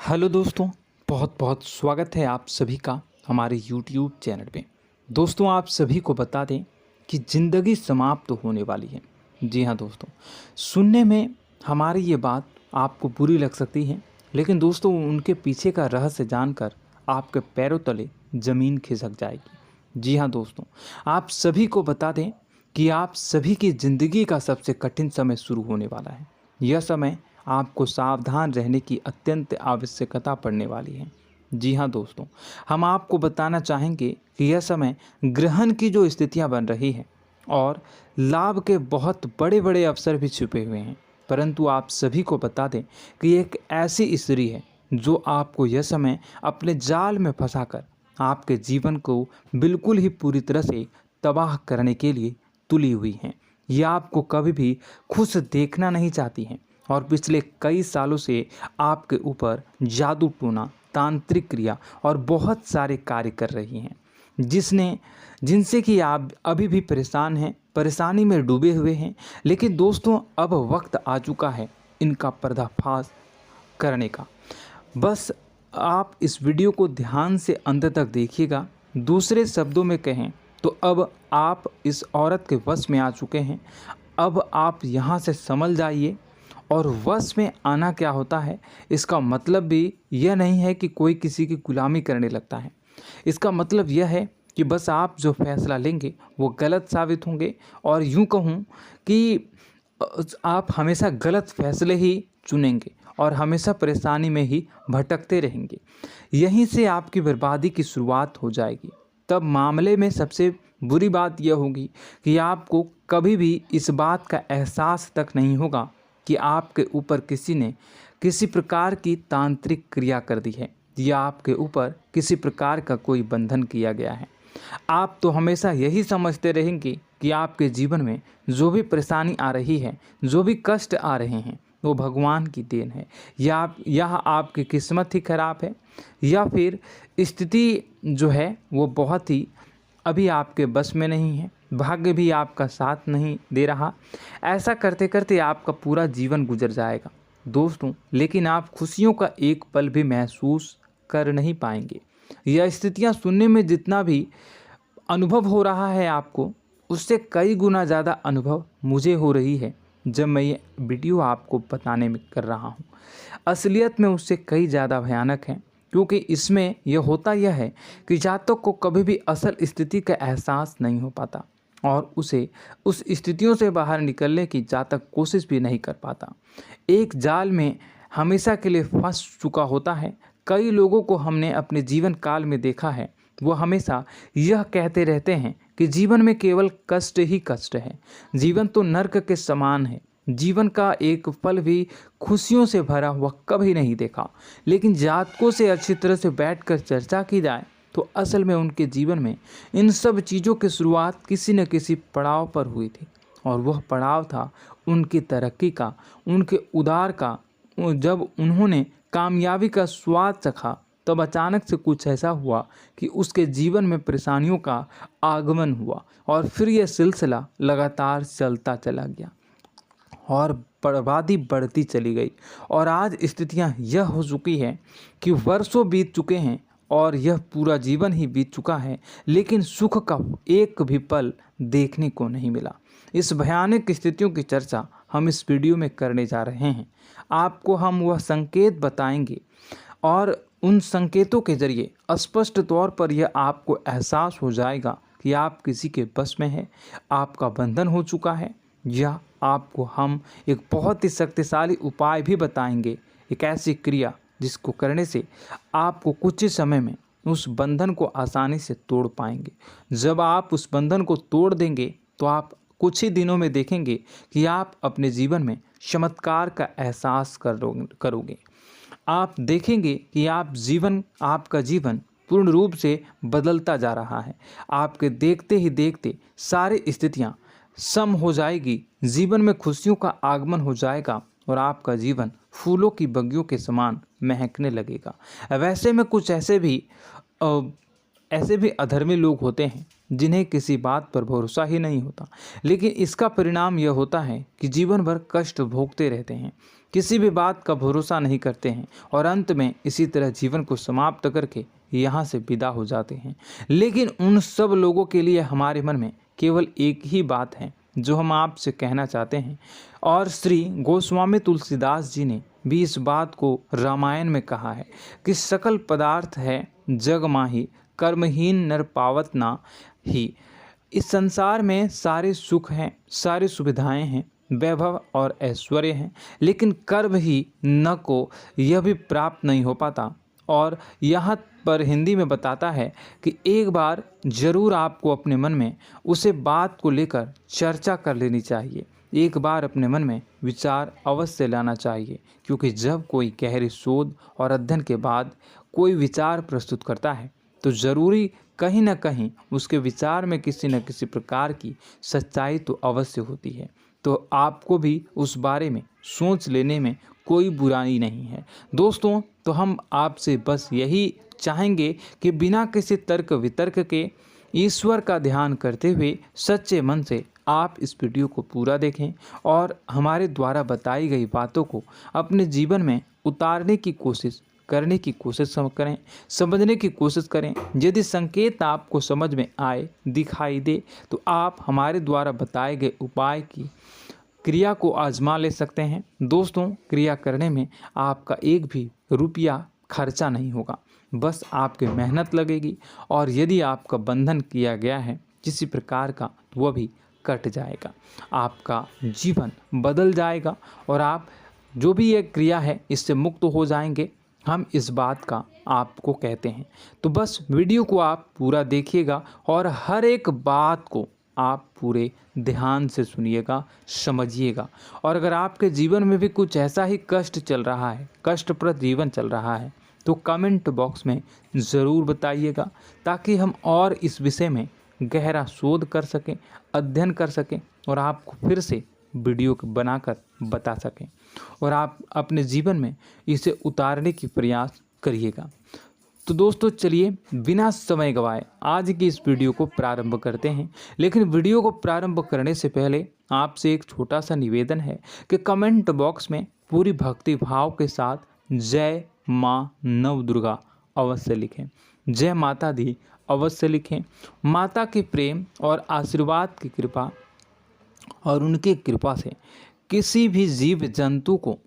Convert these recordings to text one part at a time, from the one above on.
Hello दोस्तों, बहुत बहुत स्वागत है आप सभी का हमारे YouTube चैनल पे। दोस्तों, आप सभी को बता दें कि ज़िंदगी समाप्त होने वाली है। जी हाँ दोस्तों, सुनने में हमारी ये बात आपको बुरी लग सकती है, लेकिन दोस्तों उनके पीछे का रहस्य जानकर आपके पैरों तले ज़मीन खिसक जाएगी। जी हाँ दोस्तों, आप सभी को बता दें कि आप सभी की ज़िंदगी का सबसे कठिन समय शुरू होने वाला है। यह समय आपको सावधान रहने की अत्यंत आवश्यकता पड़ने वाली है। जी हाँ दोस्तों, हम आपको बताना चाहेंगे कि यह समय ग्रहण की जो स्थितियां बन रही है और लाभ के बहुत बड़े बड़े अवसर भी छुपे हुए हैं। परंतु आप सभी को बता दें कि एक ऐसी स्त्री है जो आपको यह समय अपने जाल में फंसाकर आपके जीवन को बिल्कुल ही पूरी तरह से तबाह करने के लिए तुली हुई हैं। यह आपको कभी भी खुश देखना नहीं चाहती हैं और पिछले कई सालों से आपके ऊपर जादू टोना, तांत्रिक क्रिया और बहुत सारे कार्य कर रही हैं, जिनसे कि आप अभी भी परेशान हैं, परेशानी में डूबे हुए हैं। लेकिन दोस्तों, अब वक्त आ चुका है इनका पर्दाफाश करने का। बस आप इस वीडियो को ध्यान से अंत तक देखिएगा। दूसरे शब्दों में कहें तो अब आप इस औरत के वश में आ चुके हैं। अब आप यहाँ से संभल जाइए। और वश में आना क्या होता है, इसका मतलब भी यह नहीं है कि कोई किसी की गुलामी करने लगता है। इसका मतलब यह है कि बस आप जो फैसला लेंगे वो गलत साबित होंगे, और यूँ कहूँ कि आप हमेशा गलत फैसले ही चुनेंगे और हमेशा परेशानी में ही भटकते रहेंगे। यहीं से आपकी बर्बादी की शुरुआत हो जाएगी। तब मामले में सबसे बुरी बात यह होगी कि आपको कभी भी इस बात का एहसास तक नहीं होगा कि आपके ऊपर किसी ने किसी प्रकार की तांत्रिक क्रिया कर दी है या आपके ऊपर किसी प्रकार का कोई बंधन किया गया है। आप तो हमेशा यही समझते रहेंगे कि आपके जीवन में जो भी परेशानी आ रही है, जो भी कष्ट आ रहे हैं, वो भगवान की देन है, या आपकी किस्मत ही खराब है, या फिर स्थिति जो है वो बहुत ही अभी आपके बस में नहीं है, भाग्य भी आपका साथ नहीं दे रहा। ऐसा करते करते आपका पूरा जीवन गुजर जाएगा दोस्तों, लेकिन आप खुशियों का एक पल भी महसूस कर नहीं पाएंगे। यह स्थितियां सुनने में जितना भी अनुभव हो रहा है आपको, उससे कई गुना ज़्यादा अनुभव मुझे हो रही है जब मैं ये वीडियो आपको बताने में कर रहा हूँ। असलियत में उससे कई ज़्यादा भयानक है, क्योंकि इसमें यह होता यह है कि जातक को कभी भी असल स्थिति का एहसास नहीं हो पाता और उसे उस स्थितियों से बाहर निकलने की जातक कोशिश भी नहीं कर पाता। एक जाल में हमेशा के लिए फंस चुका होता है। कई लोगों को हमने अपने जीवन काल में देखा है, वो हमेशा यह कहते रहते हैं कि जीवन में केवल कष्ट ही कष्ट है, जीवन तो नर्क के समान है, जीवन का एक पल भी खुशियों से भरा हुआ कभी नहीं देखा। लेकिन जातकों से अच्छी तरह से बैठकर चर्चा की जाए तो असल में उनके जीवन में इन सब चीज़ों की शुरुआत किसी न किसी पड़ाव पर हुई थी, और वह पड़ाव था उनकी तरक्की का, उनके उदार का। जब उन्होंने कामयाबी का स्वाद चखा, तब अचानक से कुछ ऐसा हुआ कि उसके जीवन में परेशानियों का आगमन हुआ, और फिर यह सिलसिला लगातार चलता चला गया और बर्बादी बढ़ती चली गई। और आज स्थितियां यह हो चुकी है कि वर्षों बीत चुके हैं और यह पूरा जीवन ही बीत चुका है, लेकिन सुख का एक भी पल देखने को नहीं मिला। इस भयानक स्थितियों की चर्चा हम इस वीडियो में करने जा रहे हैं। आपको हम वह संकेत बताएंगे और उन संकेतों के जरिए स्पष्ट तौर पर यह आपको एहसास हो जाएगा कि आप किसी के बस में हैं, आपका बंधन हो चुका है, या आपको हम एक बहुत ही शक्तिशाली उपाय भी बताएंगे, एक ऐसी क्रिया जिसको करने से आपको कुछ ही समय में उस बंधन को आसानी से तोड़ पाएंगे। जब आप उस बंधन को तोड़ देंगे तो आप कुछ ही दिनों में देखेंगे कि आप अपने जीवन में चमत्कार का एहसास करोगे। आप देखेंगे कि आपका जीवन पूर्ण रूप से बदलता जा रहा है। आपके देखते ही देखते सारी स्थितियां सम हो जाएगी, जीवन में खुशियों का आगमन हो जाएगा और आपका जीवन फूलों की बगियों के समान महकने लगेगा। वैसे में कुछ ऐसे भी अधर्मी लोग होते हैं जिन्हें किसी बात पर भरोसा ही नहीं होता, लेकिन इसका परिणाम यह होता है कि जीवन भर कष्ट भोगते रहते हैं, किसी भी बात का भरोसा नहीं करते हैं और अंत में इसी तरह जीवन को समाप्त करके यहाँ से विदा हो जाते हैं। लेकिन उन सब लोगों के लिए हमारे मन में केवल एक ही बात है जो हम आपसे कहना चाहते हैं, और श्री गोस्वामी तुलसीदास जी ने भी इस बात को रामायण में कहा है कि सकल पदार्थ है जग माही, कर्महीन नर पावत ना ही। इस संसार में सारे सुख हैं, सारी सुविधाएं हैं, वैभव और ऐश्वर्य हैं, लेकिन कर्म ही न को यह भी प्राप्त नहीं हो पाता। और यहाँ पर हिंदी में बताता है कि एक बार जरूर आपको अपने मन में उसे बात को लेकर चर्चा कर लेनी चाहिए, एक बार अपने मन में विचार अवश्य लाना चाहिए, क्योंकि जब कोई गहरी शोध और अध्ययन के बाद कोई विचार प्रस्तुत करता है तो ज़रूरी कहीं ना कहीं उसके विचार में किसी न किसी प्रकार की सच्चाई तो अवश्य होती है। तो आपको भी उस बारे में सोच लेने में कोई बुराई नहीं है। दोस्तों, तो हम आपसे बस यही चाहेंगे कि बिना किसी तर्क वितर्क के ईश्वर का ध्यान करते हुए सच्चे मन से आप इस वीडियो को पूरा देखें और हमारे द्वारा बताई गई बातों को अपने जीवन में उतारने की कोशिश करने की कोशिश करें, समझने की कोशिश करें। यदि संकेत आपको समझ में आए, दिखाई दे, तो आप हमारे द्वारा बताए गए उपाय की क्रिया को आजमा ले सकते हैं। दोस्तों, क्रिया करने में आपका एक भी रुपया खर्चा नहीं होगा, बस आपकी मेहनत लगेगी, और यदि आपका बंधन किया गया है किसी प्रकार का तो वह भी कट जाएगा, आपका जीवन बदल जाएगा और आप जो भी ये क्रिया है इससे मुक्त हो जाएंगे। हम इस बात का आपको कहते हैं। तो बस वीडियो को आप पूरा देखिएगा और हर एक बात को आप पूरे ध्यान से सुनिएगा, समझिएगा। और अगर आपके जीवन में भी कुछ ऐसा ही कष्ट चल रहा है, कष्टप्रद जीवन चल रहा है, तो कमेंट बॉक्स में ज़रूर बताइएगा, ताकि हम और इस विषय में गहरा शोध कर सकें, अध्ययन कर सकें और आपको फिर से वीडियो बनाकर बता सकें और आप अपने जीवन में इसे उतारने की प्रयास करिएगा। तो दोस्तों, चलिए बिना समय गवाए आज की इस वीडियो को प्रारंभ करते हैं। लेकिन वीडियो को प्रारंभ करने से पहले आपसे एक छोटा सा निवेदन है कि कमेंट बॉक्स में पूरी भक्ति भाव के साथ जय माँ नव दुर्गा अवश्य लिखें, जय माता दी अवश्य लिखें। माता के प्रेम और आशीर्वाद की कृपा और उनकी कृपा से किसी भी जीव जंतु को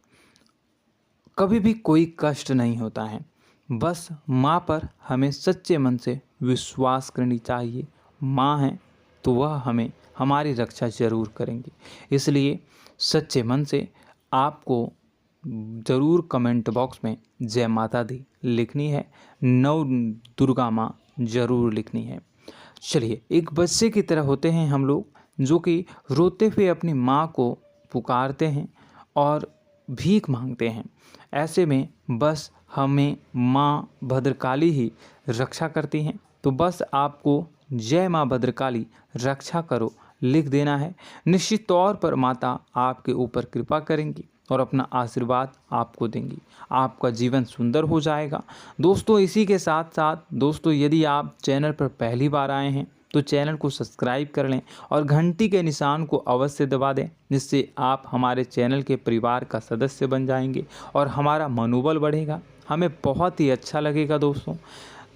कभी भी कोई कष्ट नहीं होता है। बस माँ पर हमें सच्चे मन से विश्वास करनी चाहिए। माँ है तो वह हमें हमारी रक्षा जरूर करेंगी। इसलिए सच्चे मन से आपको ज़रूर कमेंट बॉक्स में जय माता दी लिखनी है, नव दुर्गा माँ ज़रूर लिखनी है। चलिए, एक बच्चे की तरह होते हैं हम लोग, जो कि रोते हुए अपनी माँ को पुकारते हैं और भीख मांगते हैं। ऐसे में बस हमें माँ भद्रकाली ही रक्षा करती हैं। तो बस आपको जय माँ भद्रकाली रक्षा करो लिख देना है। निश्चित तौर पर माता आपके ऊपर कृपा करेंगी और अपना आशीर्वाद आपको देंगी, आपका जीवन सुंदर हो जाएगा। दोस्तों, इसी के साथ साथ दोस्तों, यदि आप चैनल पर पहली बार आए हैं तो चैनल को सब्सक्राइब कर लें और घंटी के निशान को अवश्य दबा दें, जिससे आप हमारे चैनल के परिवार का सदस्य बन जाएंगे और हमारा मनोबल बढ़ेगा, हमें बहुत ही अच्छा लगेगा दोस्तों।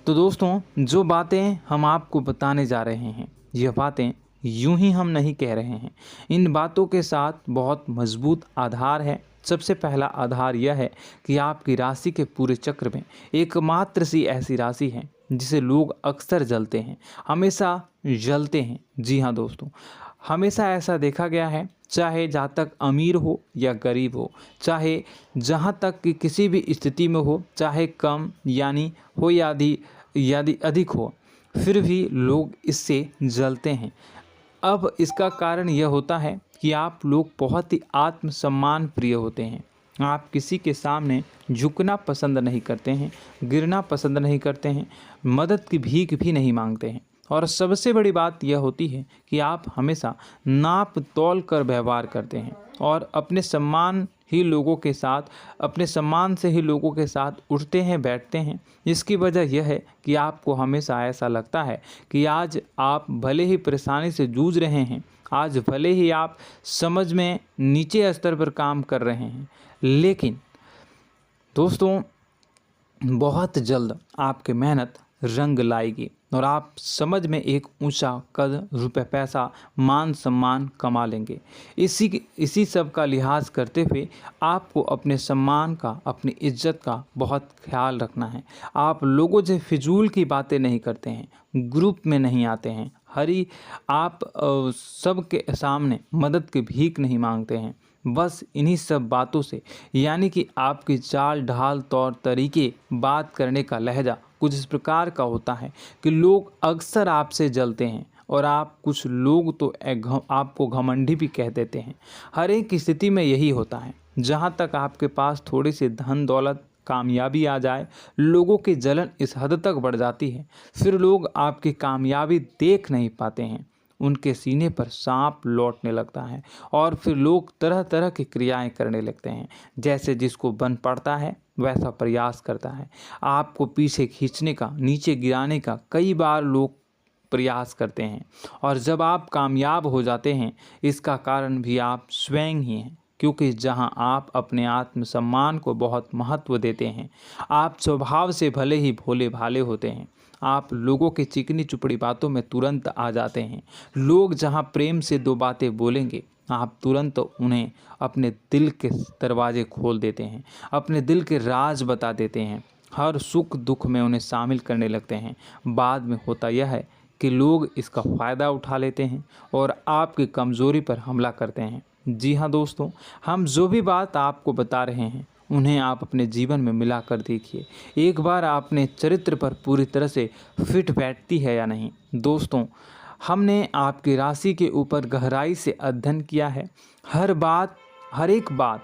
तो दोस्तों, जो बातें हम आपको बताने जा रहे हैं, यह बातें यूं ही हम नहीं कह रहे हैं। इन बातों के साथ बहुत मजबूत आधार है। सबसे पहला आधार यह है कि आपकी राशि के पूरे चक्र में एकमात्र सी ऐसी राशि है जिसे लोग अक्सर जलते हैं, हमेशा जलते हैं। जी हाँ दोस्तों, हमेशा ऐसा देखा गया है, चाहे जहाँ तक अमीर हो या गरीब हो, चाहे जहाँ तक कि किसी भी स्थिति में हो, चाहे कम यानी हो या अधिक हो, फिर भी लोग इससे जलते हैं। अब इसका कारण यह होता है कि आप लोग बहुत ही आत्मसम्मान प्रिय होते हैं। आप किसी के सामने झुकना पसंद नहीं करते हैं, गिरना पसंद नहीं करते हैं, मदद की भीख भी नहीं मांगते हैं और सबसे बड़ी बात यह होती है कि आप हमेशा नाप तौल कर व्यवहार करते हैं और अपने सम्मान से ही लोगों के साथ उठते हैं बैठते हैं। इसकी वजह यह है कि आपको हमेशा ऐसा लगता है कि आज आप भले ही परेशानी से जूझ रहे हैं, आज भले ही आप समझ में नीचे स्तर पर काम कर रहे हैं, लेकिन दोस्तों बहुत जल्द आपकी मेहनत रंग लाएगी और आप समझ में एक ऊंचा कद, रुपए, पैसा, मान सम्मान कमा लेंगे। इसी सब का लिहाज करते हुए आपको अपने सम्मान का, अपनी इज्जत का बहुत ख्याल रखना है। आप लोगों से फिजूल की बातें नहीं करते हैं, ग्रुप में नहीं आते हैं, आप सबके सामने मदद की भीख नहीं मांगते हैं। बस इन्हीं सब बातों से, यानी कि आपकी चाल ढाल, तौर तरीके, बात करने का लहजा कुछ इस प्रकार का होता है कि लोग अक्सर आपसे जलते हैं और कुछ लोग तो आपको घमंडी भी कह देते हैं। हर एक स्थिति में यही होता है। जहाँ तक आपके पास थोड़ी सी धन दौलत, कामयाबी आ जाए, लोगों की जलन इस हद तक बढ़ जाती है, फिर लोग आपकी कामयाबी देख नहीं पाते हैं, उनके सीने पर सांप लौटने लगता है और फिर लोग तरह तरह की क्रियाएं करने लगते हैं। जैसे जिसको बन पड़ता है वैसा प्रयास करता है। आपको पीछे खींचने का, नीचे गिराने का कई बार लोग प्रयास करते हैं और जब आप कामयाब हो जाते हैं, इसका कारण भी आप स्वयं ही हैं। क्योंकि जहां आप अपने आत्मसम्मान को बहुत महत्व देते हैं, आप स्वभाव से भले ही भोले भाले होते हैं, आप लोगों की चिकनी चुपड़ी बातों में तुरंत आ जाते हैं। लोग जहां प्रेम से दो बातें बोलेंगे, आप तुरंत उन्हें अपने दिल के दरवाजे खोल देते हैं, अपने दिल के राज बता देते हैं, हर सुख दुख में उन्हें शामिल करने लगते हैं। बाद में होता यह है कि लोग इसका फ़ायदा उठा लेते हैं और आपकी कमज़ोरी पर हमला करते हैं। जी हाँ दोस्तों, हम जो भी बात आपको बता रहे हैं उन्हें आप अपने जीवन में मिला कर देखिए। एक बार आपने चरित्र पर पूरी तरह से फिट बैठती है या नहीं। दोस्तों, हमने आपकी राशि के ऊपर गहराई से अध्ययन किया है। हर एक बात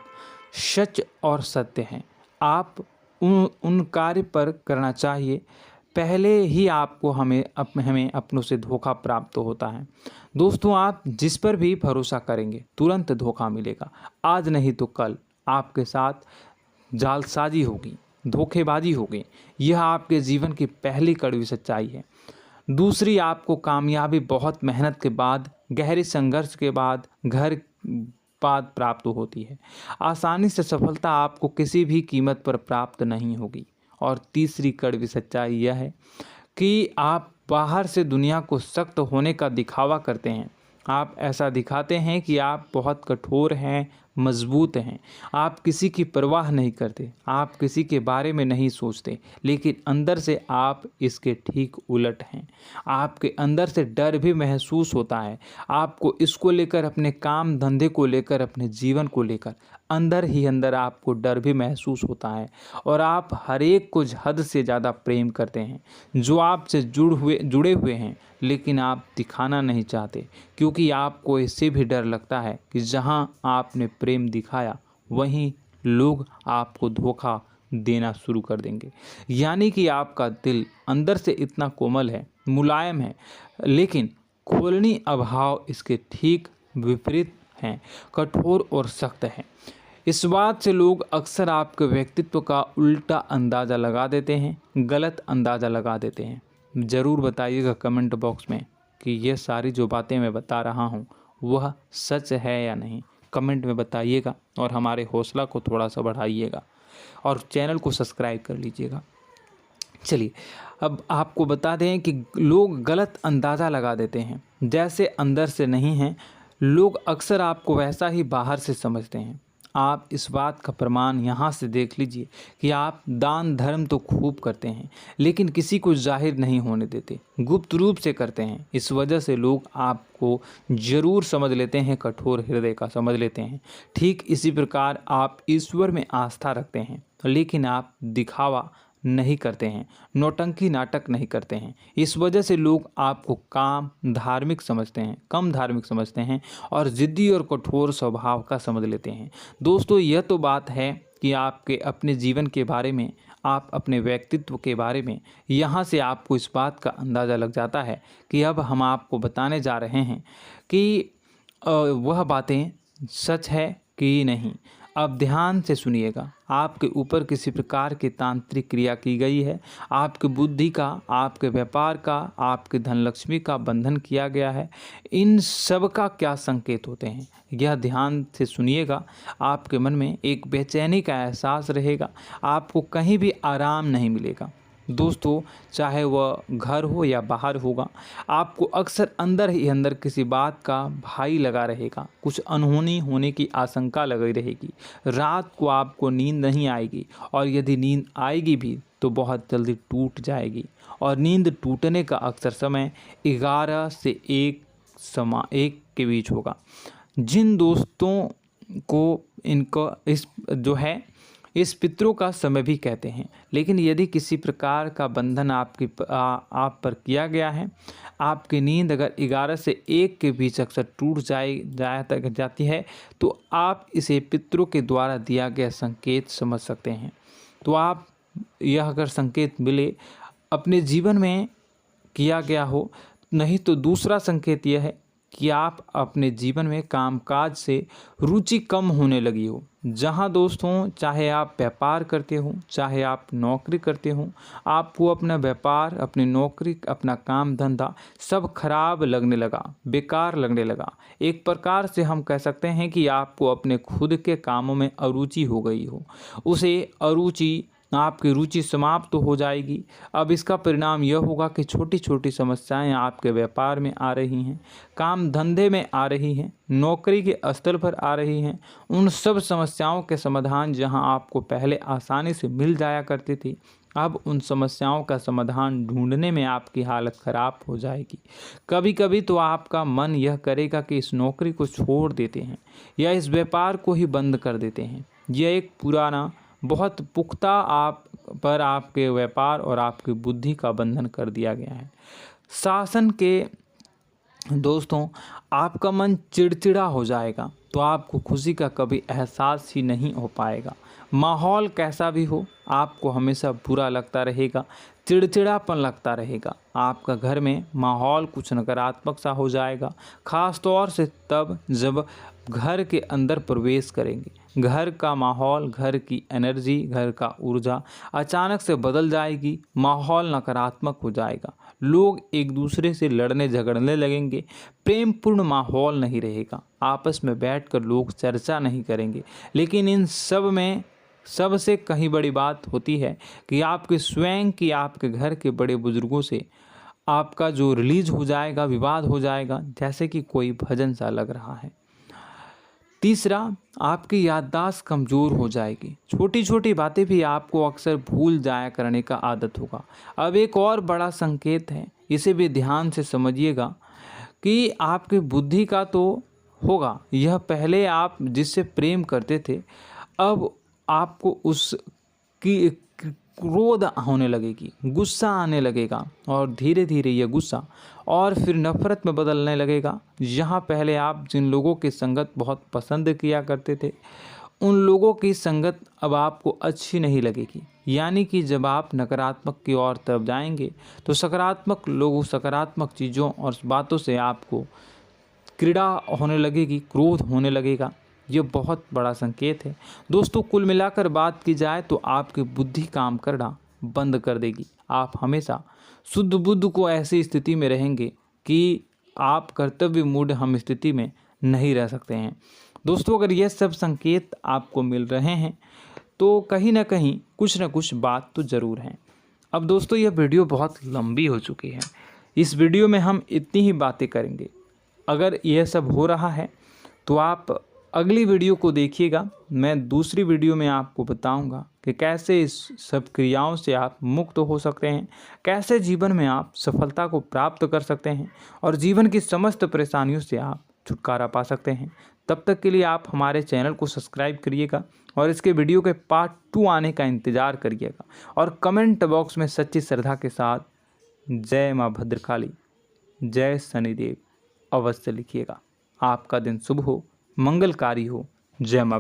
सच और सत्य है। आप उन कार्य पर करना चाहिए, पहले ही आपको हमें अपनों से धोखा प्राप्त होता है। दोस्तों, आप जिस पर भी भरोसा करेंगे तुरंत धोखा मिलेगा। आज नहीं तो कल आपके साथ जालसाजी होगी, धोखेबाजी होगी। यह आपके जीवन की पहली कड़वी सच्चाई है। दूसरी, आपको कामयाबी बहुत मेहनत के बाद, गहरे संघर्ष के बाद प्राप्त होती है। आसानी से सफलता आपको किसी भी कीमत पर प्राप्त नहीं होगी। और तीसरी कड़वी सच्चाई यह है कि आप बाहर से दुनिया को सख्त होने का दिखावा करते हैं। आप ऐसा दिखाते हैं कि आप बहुत कठोर हैं, मजबूत हैं, आप किसी की परवाह नहीं करते, आप किसी के बारे में नहीं सोचते, लेकिन अंदर से आप इसके ठीक उलट हैं। आपके अंदर से डर भी महसूस होता है। आपको इसको लेकर, अपने काम धंधे को लेकर, अपने जीवन को लेकर अंदर ही अंदर आपको डर भी महसूस होता है और आप हर एक को हद से ज़्यादा प्रेम करते हैं, जो आपसे जुड़े हुए हैं, लेकिन आप दिखाना नहीं चाहते, क्योंकि आपको इससे भी डर लगता है कि जहां आपने प्रेम दिखाया वहीं लोग आपको धोखा देना शुरू कर देंगे। यानी कि आपका दिल अंदर से इतना कोमल है, मुलायम है, लेकिन खोलनी अभाव इसके ठीक विपरीत हैं, कठोर और सख्त हैं। इस बात से लोग अक्सर आपके व्यक्तित्व का उल्टा अंदाज़ा लगा देते हैं, गलत अंदाज़ा लगा देते हैं। ज़रूर बताइएगा कमेंट बॉक्स में कि ये सारी जो बातें मैं बता रहा हूँ वह सच है या नहीं। कमेंट में बताइएगा और हमारे हौसला को थोड़ा सा बढ़ाइएगा और चैनल को सब्सक्राइब कर लीजिएगा। चलिए, अब आपको बता दें कि लोग गलत अंदाज़ा लगा देते हैं। जैसे अंदर से नहीं हैं, लोग अक्सर आपको वैसा ही बाहर से समझते हैं। आप इस बात का प्रमाण यहाँ से देख लीजिए कि आप दान धर्म तो खूब करते हैं, लेकिन किसी को जाहिर नहीं होने देते, गुप्त रूप से करते हैं। इस वजह से लोग आपको ज़रूर समझ लेते हैं, कठोर हृदय का समझ लेते हैं। ठीक इसी प्रकार आप ईश्वर में आस्था रखते हैं, लेकिन आप दिखावा नहीं करते हैं, नौटंकी नाटक नहीं करते हैं। इस वजह से लोग आपको कम धार्मिक समझते हैं और ज़िद्दी और कठोर स्वभाव का समझ लेते हैं। दोस्तों, यह तो बात है कि आपके अपने जीवन के बारे में, आप अपने व्यक्तित्व के बारे में, यहाँ से आपको इस बात का अंदाज़ा लग जाता है कि अब हम आपको बताने जा रहे हैं कि वह बातें सच है कि नहीं। अब ध्यान से सुनिएगा। आपके ऊपर किसी प्रकार की तांत्रिक क्रिया की गई है, आपकी बुद्धि का, आपके व्यापार का, आपके धनलक्ष्मी का बंधन किया गया है। इन सब का क्या संकेत होते हैं, यह ध्यान से सुनिएगा। आपके मन में एक बेचैनी का एहसास रहेगा, आपको कहीं भी आराम नहीं मिलेगा। दोस्तों, चाहे वह घर हो या बाहर होगा, आपको अक्सर अंदर ही अंदर किसी बात का भय लगा रहेगा, कुछ अनहोनी होने की आशंका लगी रहेगी। रात को आपको नींद नहीं आएगी, और यदि नींद आएगी भी तो बहुत जल्दी टूट जाएगी। और नींद टूटने का अक्सर समय 11 से 1 के बीच होगा। जिन दोस्तों को इनको इस पितरों का समय भी कहते हैं। लेकिन यदि किसी प्रकार का बंधन आप पर किया गया है, आपकी नींद अगर 11 से 1 के बीच अक्सर टूट जाती है, तो आप इसे पितरों के द्वारा दिया गया संकेत समझ सकते हैं। तो आप यह अगर संकेत मिले अपने जीवन में किया गया हो, नहीं तो दूसरा संकेत यह है कि आप अपने जीवन में कामकाज से रुचि कम होने लगी हो। जहां दोस्तों, चाहे आप व्यापार करते हो, चाहे आप नौकरी करते हो, आपको अपना व्यापार, अपनी नौकरी, अपना काम धंधा सब खराब लगने लगा, बेकार लगने लगा। एक प्रकार से हम कह सकते हैं कि आपको अपने खुद के कामों में अरुचि हो गई हो। उसे अरुचि, आपकी रुचि समाप्त तो हो जाएगी। अब इसका परिणाम यह होगा कि छोटी छोटी समस्याएं आपके व्यापार में आ रही हैं, काम धंधे में आ रही हैं, नौकरी के स्तर पर आ रही हैं। उन सब समस्याओं के समाधान जहां आपको पहले आसानी से मिल जाया करती थी, अब उन समस्याओं का समाधान ढूंढने में आपकी हालत ख़राब हो जाएगी। कभी कभी तो आपका मन यह करेगा कि इस नौकरी को छोड़ देते हैं या इस व्यापार को ही बंद कर देते हैं। यह एक पुराना, बहुत पुख्ता आपके व्यापार और आपकी बुद्धि का बंधन कर दिया गया है। शासन के दोस्तों, आपका मन चिड़चिड़ा हो जाएगा, तो आपको खुशी का कभी एहसास ही नहीं हो पाएगा। माहौल कैसा भी हो, आपको हमेशा बुरा लगता रहेगा, चिड़चिड़ापन लगता रहेगा। आपका घर में माहौल कुछ नकारात्मक सा हो जाएगा, ख़ास तौर से तब जब घर के अंदर प्रवेश करेंगे। घर का माहौल, घर की एनर्जी, घर का ऊर्जा अचानक से बदल जाएगी, माहौल नकारात्मक हो जाएगा। लोग एक दूसरे से लड़ने झगड़ने लगेंगे, प्रेमपूर्ण माहौल नहीं रहेगा, आपस में बैठकर लोग चर्चा नहीं करेंगे। लेकिन इन सब में सबसे कहीं बड़ी बात होती है कि आपके स्वयं की, आपके घर के बड़े बुजुर्गों से आपका जो रिलीज हो जाएगा, विवाद हो जाएगा, जैसे कि कोई भजन सा लग रहा है। तीसरा, आपकी याददाश्त कमज़ोर हो जाएगी, छोटी छोटी बातें भी आपको अक्सर भूल जाया करने का आदत होगा। अब एक और बड़ा संकेत है, इसे भी ध्यान से समझिएगा कि आपकी बुद्धि का तो होगा, यह पहले आप जिससे प्रेम करते थे, अब आपको उसकी क्रोध होने लगेगी, गुस्सा आने लगेगा, और धीरे धीरे यह गुस्सा और फिर नफरत में बदलने लगेगा। यहाँ पहले आप जिन लोगों की संगत बहुत पसंद किया करते थे, उन लोगों की संगत अब आपको अच्छी नहीं लगेगी। यानी कि जब आप नकारात्मक की ओर तरफ जाएंगे, तो सकारात्मक लोगों, सकारात्मक चीज़ों और बातों से आपको क्रीड़ा होने लगेगी, क्रोध होने लगेगा। ये बहुत बड़ा संकेत है दोस्तों। कुल मिलाकर बात की जाए तो आपकी बुद्धि काम करना बंद कर देगी। आप हमेशा शुद्ध बुद्ध को ऐसी स्थिति में रहेंगे कि आप कर्तव्य मूढ़ हम स्थिति में नहीं रह सकते हैं। दोस्तों, अगर ये सब संकेत आपको मिल रहे हैं तो कहीं ना कहीं कुछ ना कुछ बात तो ज़रूर है। अब दोस्तों, यह वीडियो बहुत लंबी हो चुकी है, इस वीडियो में हम इतनी ही बातें करेंगे। अगर यह सब हो रहा है तो आप अगली वीडियो को देखिएगा। मैं दूसरी वीडियो में आपको बताऊंगा कि कैसे इस सब क्रियाओं से आप मुक्त हो सकते हैं, कैसे जीवन में आप सफलता को प्राप्त कर सकते हैं और जीवन की समस्त परेशानियों से आप छुटकारा पा सकते हैं। तब तक के लिए आप हमारे चैनल को सब्सक्राइब करिएगा और इसके वीडियो के पार्ट 2 आने का इंतज़ार करिएगा। और कमेंट बॉक्स में सच्ची श्रद्धा के साथ जय माँ भद्रकाली, जय शनिदेव अवश्य लिखिएगा। आपका दिन शुभ हो, मंगलकारी हो। जय माँ।